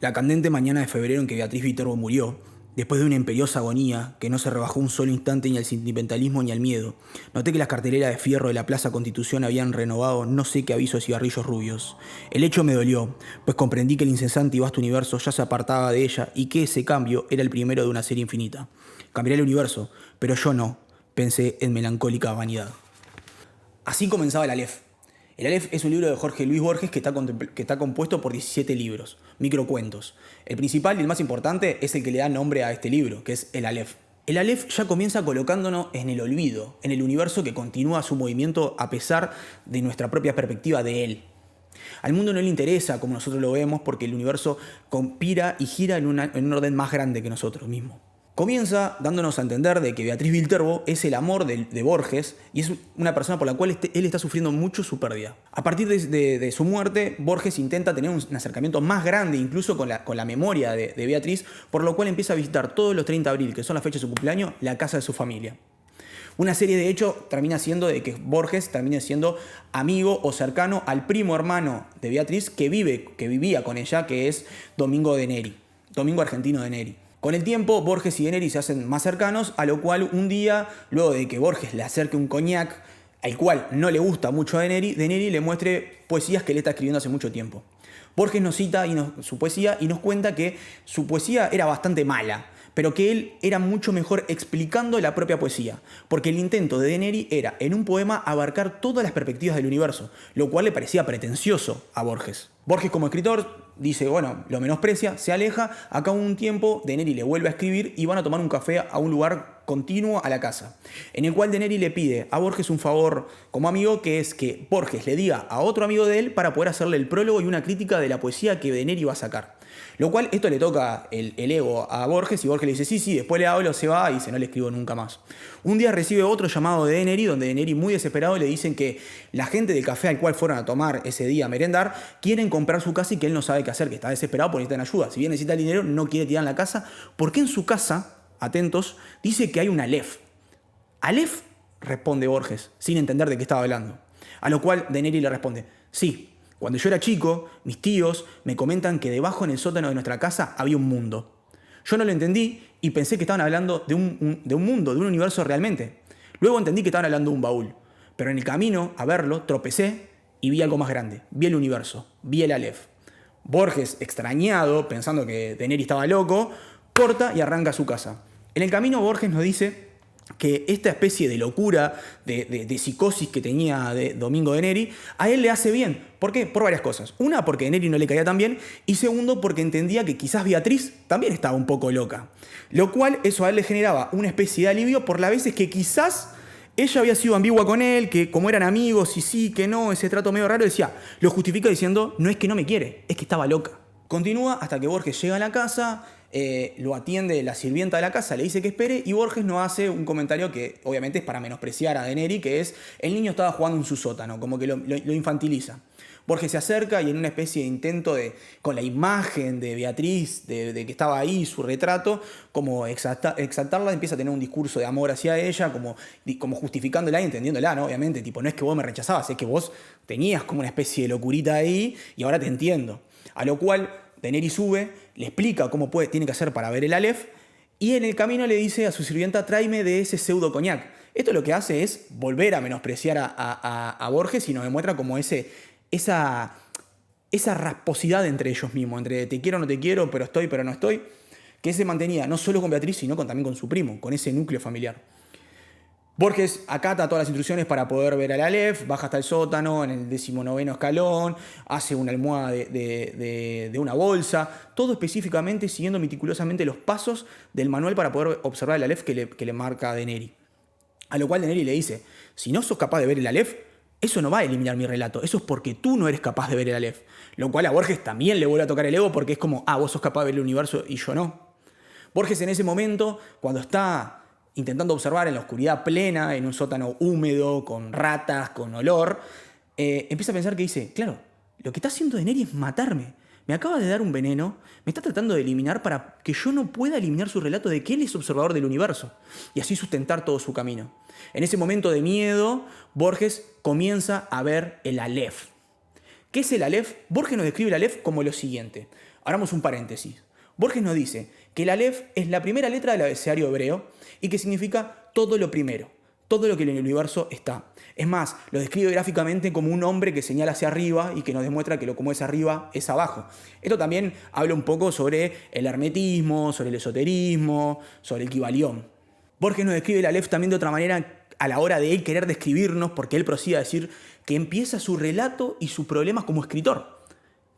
La candente mañana de febrero en que Beatriz Viterbo murió, después de una imperiosa agonía que no se rebajó un solo instante ni al sentimentalismo ni al miedo, noté que las carteleras de fierro de la Plaza Constitución habían renovado no sé qué aviso de cigarrillos rubios. El hecho me dolió, pues comprendí que el incesante y vasto universo ya se apartaba de ella y que ese cambio era el primero de una serie infinita. Cambiaré el universo, pero yo no, pensé en melancólica vanidad. Así comenzaba el Aleph. El Aleph es un libro de Jorge Luis Borges que está compuesto por 17 libros, microcuentos. El principal y el más importante es el que le da nombre a este libro, que es el Aleph. El Aleph ya comienza colocándonos en el olvido, en el universo que continúa su movimiento a pesar de nuestra propia perspectiva de él. Al mundo no le interesa como nosotros lo vemos porque el universo conspira y gira en un orden más grande que nosotros mismos. Comienza dándonos a entender de que Beatriz Viterbo es el amor de Borges y es una persona por la cual él está sufriendo mucho su pérdida. A partir de su muerte, Borges intenta tener un acercamiento más grande, incluso con la memoria de Beatriz, por lo cual empieza a visitar todos los 30 de abril, que son las fechas de su cumpleaños, la casa de su familia. Una serie de hechos termina siendo de que Borges termina siendo amigo o cercano al primo hermano de Beatriz que vivía con ella, que es Domingo de Neri, Domingo Argentino de Neri. Con el tiempo, Borges y de Neri se hacen más cercanos, a lo cual un día, luego de que Borges le acerque un coñac, al cual no le gusta mucho a de Neri le muestre poesías que él está escribiendo hace mucho tiempo. Borges nos cita su poesía y nos cuenta que su poesía era bastante mala, pero que él era mucho mejor explicando la propia poesía, porque el intento de Neri era, en un poema, abarcar todas las perspectivas del universo, lo cual le parecía pretencioso a Borges. Borges como escritor dice, bueno, lo menosprecia, se aleja, acá un tiempo de Neri le vuelve a escribir y van a tomar un café a un lugar continuo a la casa, en el cual de Neri le pide a Borges un favor como amigo, que es que Borges le diga a otro amigo de él para poder hacerle el prólogo y una crítica de la poesía que de Neri va a sacar. Lo cual, esto le toca el ego a Borges y Borges le dice, sí, después le hablo, se va y dice, no le escribo nunca más. Un día recibe otro llamado de Neri, donde de Neri, muy desesperado, le dicen que la gente del café al cual fueron a tomar ese día a merendar, quieren comprar su casa y que él no sabe qué hacer, que está desesperado porque necesitan ayuda. Si bien necesita el dinero, no quiere tirar en la casa, porque en su casa, atentos, dice que hay un Aleph. ¿Aleph? Responde Borges, sin entender de qué estaba hablando. A lo cual de Neri le responde, sí. Cuando yo era chico, mis tíos me comentan que debajo en el sótano de nuestra casa había un mundo. Yo no lo entendí y pensé que estaban hablando de un mundo, de un universo realmente. Luego entendí que estaban hablando de un baúl. Pero en el camino a verlo tropecé y vi algo más grande. Vi el universo, vi el Aleph. Borges, extrañado, pensando que de Neri estaba loco, corta y arranca a su casa. En el camino Borges nos dice que esta especie de locura, de psicosis que tenía de Domingo de Neri, a él le hace bien. ¿Por qué? Por varias cosas. Una, porque de Neri no le caía tan bien, y segundo, porque entendía que quizás Beatriz también estaba un poco loca. Lo cual, eso a él le generaba una especie de alivio por las veces que quizás ella había sido ambigua con él, que como eran amigos y sí, que no, ese trato medio raro, decía, lo justifica diciendo, no es que no me quiere, es que estaba loca. Continúa hasta que Borges llega a la casa, lo atiende la sirvienta de la casa, le dice que espere y Borges nos hace un comentario que obviamente es para menospreciar a de Neri, que es el niño estaba jugando en su sótano, como que lo infantiliza. Borges se acerca y en una especie de intento con la imagen de Beatriz, de que estaba ahí, su retrato, como exaltarla, empieza a tener un discurso de amor hacia ella, como justificándola y entendiéndola, ¿no? Obviamente, tipo, no es que vos me rechazabas, es que vos tenías como una especie de locurita ahí y ahora te entiendo. A lo cual de Neri sube, le explica cómo tiene que hacer para ver el Aleph y en el camino le dice a su sirvienta, tráeme de ese pseudo coñac. Esto lo que hace es volver a menospreciar a Borges y nos demuestra como esa rasposidad entre ellos mismos, entre te quiero o no te quiero, pero estoy, pero no estoy, que se mantenía no solo con Beatriz, sino también con su primo, con ese núcleo familiar. Borges acata todas las instrucciones para poder ver al Aleph, baja hasta el sótano en el 19º escalón, hace una almohada de una bolsa, todo específicamente siguiendo meticulosamente los pasos del manual para poder observar el Aleph que le marca de Neri. A lo cual de Neri le dice, si no sos capaz de ver el Aleph, eso no va a eliminar mi relato, eso es porque tú no eres capaz de ver el Aleph. Lo cual a Borges también le vuelve a tocar el ego porque es como, vos sos capaz de ver el universo y yo no. Borges en ese momento, cuando está intentando observar en la oscuridad plena, en un sótano húmedo, con ratas, con olor, empieza a pensar que dice, claro, lo que está haciendo de Neri es matarme. Me acaba de dar un veneno, me está tratando de eliminar para que yo no pueda eliminar su relato de que él es observador del universo y así sustentar todo su camino. En ese momento de miedo, Borges comienza a ver el Aleph. ¿Qué es el Aleph? Borges nos describe el Aleph como lo siguiente. Abramos un paréntesis. Borges nos dice que el Aleph es la primera letra del abecedario hebreo y que significa todo lo primero, todo lo que en el universo está. Es más, lo describe gráficamente como un hombre que señala hacia arriba y que nos demuestra que lo como es arriba es abajo. Esto también habla un poco sobre el hermetismo, sobre el esoterismo, sobre el Kibalión. Borges nos describe el Aleph también de otra manera a la hora de él querer describirnos, porque él procede a decir que empieza su relato y sus problemas como escritor,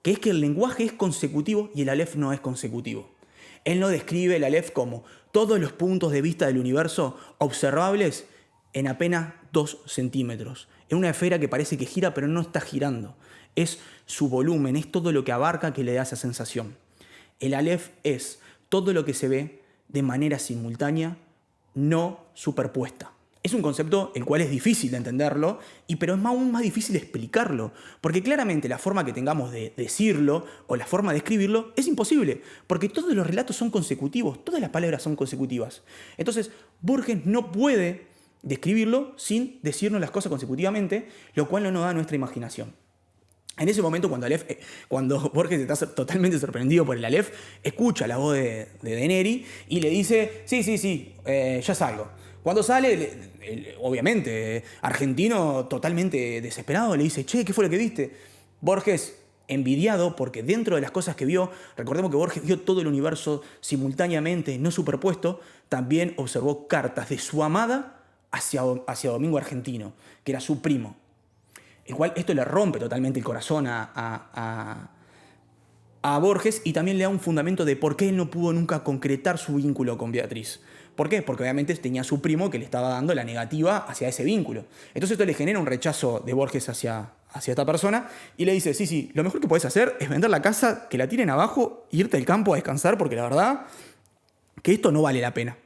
que es que el lenguaje es consecutivo y el Aleph no es consecutivo. Él no describe el Aleph como todos los puntos de vista del universo observables en apenas 2 centímetros, en una esfera que parece que gira pero no está girando. Es su volumen, es todo lo que abarca que le da esa sensación. El Aleph es todo lo que se ve de manera simultánea, no superpuesta. Es un concepto el cual es difícil de entenderlo, pero es aún más difícil de explicarlo, porque claramente la forma que tengamos de decirlo o la forma de escribirlo es imposible, porque todos los relatos son consecutivos, todas las palabras son consecutivas. Entonces, Borges no puede describirlo sin decirnos las cosas consecutivamente, lo cual no nos da nuestra imaginación. En ese momento, cuando Borges está totalmente sorprendido por el Aleph, escucha la voz de Neri y le dice, sí, ya salgo. Cuando sale, obviamente, argentino totalmente desesperado, le dice, che, ¿qué fue lo que viste? Borges, envidiado, porque dentro de las cosas que vio, recordemos que Borges vio todo el universo simultáneamente, no superpuesto, también observó cartas de su amada hacia Domingo Argentino, que era su primo. El cual esto le rompe totalmente el corazón a Borges y también le da un fundamento de por qué él no pudo nunca concretar su vínculo con Beatriz. ¿Por qué? Porque obviamente tenía a su primo que le estaba dando la negativa hacia ese vínculo. Entonces esto le genera un rechazo de Borges hacia esta persona y le dice, sí, lo mejor que podés hacer es vender la casa, que la tiren abajo, e irte al campo a descansar porque la verdad que esto no vale la pena.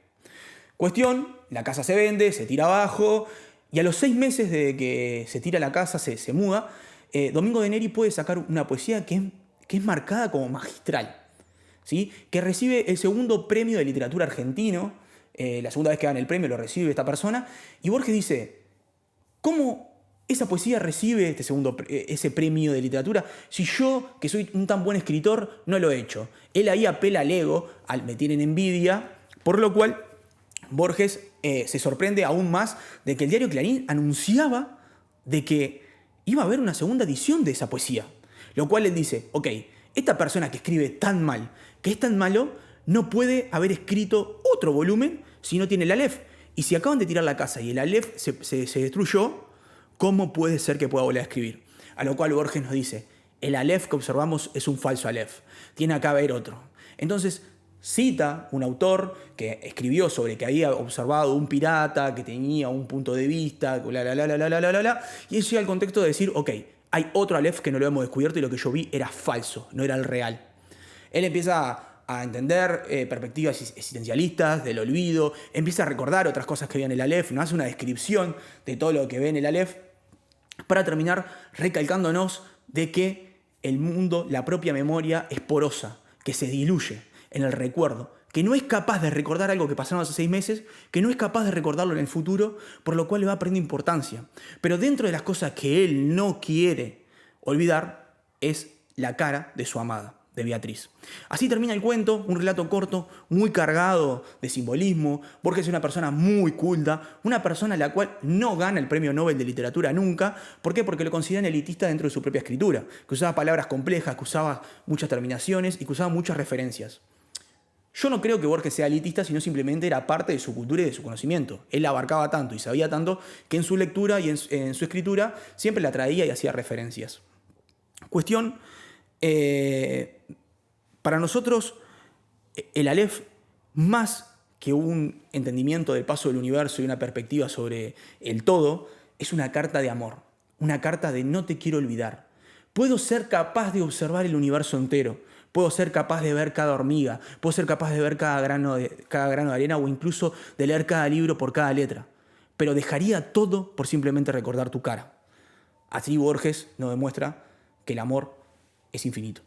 Cuestión, la casa se vende, se tira abajo y a los 6 meses de que se tira la casa, se muda, Domingo de Neri puede sacar una poesía que es marcada como magistral, ¿sí? Que recibe el segundo premio de literatura argentino, la segunda vez que dan el premio lo recibe esta persona, y Borges dice, ¿cómo esa poesía recibe ese premio de literatura si yo, que soy un tan buen escritor, no lo he hecho? Él ahí apela al ego, me tienen envidia, por lo cual Borges se sorprende aún más de que el diario Clarín anunciaba de que iba a haber una segunda edición de esa poesía. Lo cual él dice, ok, esta persona que escribe tan mal, que es tan malo, no puede haber escrito otro volumen si no tiene el Aleph. Y si acaban de tirar la casa y el Aleph se destruyó, ¿cómo puede ser que pueda volver a escribir? A lo cual Borges nos dice, el Aleph que observamos es un falso Aleph, tiene que haber otro. Entonces cita un autor que escribió sobre que había observado un pirata que tenía un punto de vista, y él llega al contexto de decir, ok, hay otro Aleph que no lo hemos descubierto y lo que yo vi era falso, no era el real. Él empieza a entender perspectivas existencialistas del olvido, empieza a recordar otras cosas que ve en el Aleph, nos hace una descripción de todo lo que ve en el Aleph, para terminar recalcándonos de que el mundo, la propia memoria, es porosa, que se diluye en el recuerdo, que no es capaz de recordar algo que pasaron hace 6 meses, que no es capaz de recordarlo en el futuro, por lo cual le va perdiendo importancia. Pero dentro de las cosas que él no quiere olvidar es la cara de su amada, de Beatriz. Así termina el cuento, un relato corto, muy cargado de simbolismo. Borges es una persona muy culta, una persona a la cual no gana el premio Nobel de Literatura nunca. ¿Por qué? Porque lo consideran elitista dentro de su propia escritura, que usaba palabras complejas, que usaba muchas terminaciones y que usaba muchas referencias. Yo no creo que Borges sea elitista, sino simplemente era parte de su cultura y de su conocimiento. Él abarcaba tanto y sabía tanto que en su lectura y en su escritura siempre la traía y hacía referencias. Cuestión, para nosotros el Aleph, más que un entendimiento del paso del universo y una perspectiva sobre el todo, es una carta de amor, una carta de no te quiero olvidar. Puedo ser capaz de observar el universo entero, puedo ser capaz de ver cada hormiga, puedo ser capaz de ver cada grano de arena o incluso de leer cada libro por cada letra, pero dejaría todo por simplemente recordar tu cara. Así Borges nos demuestra que el amor es infinito.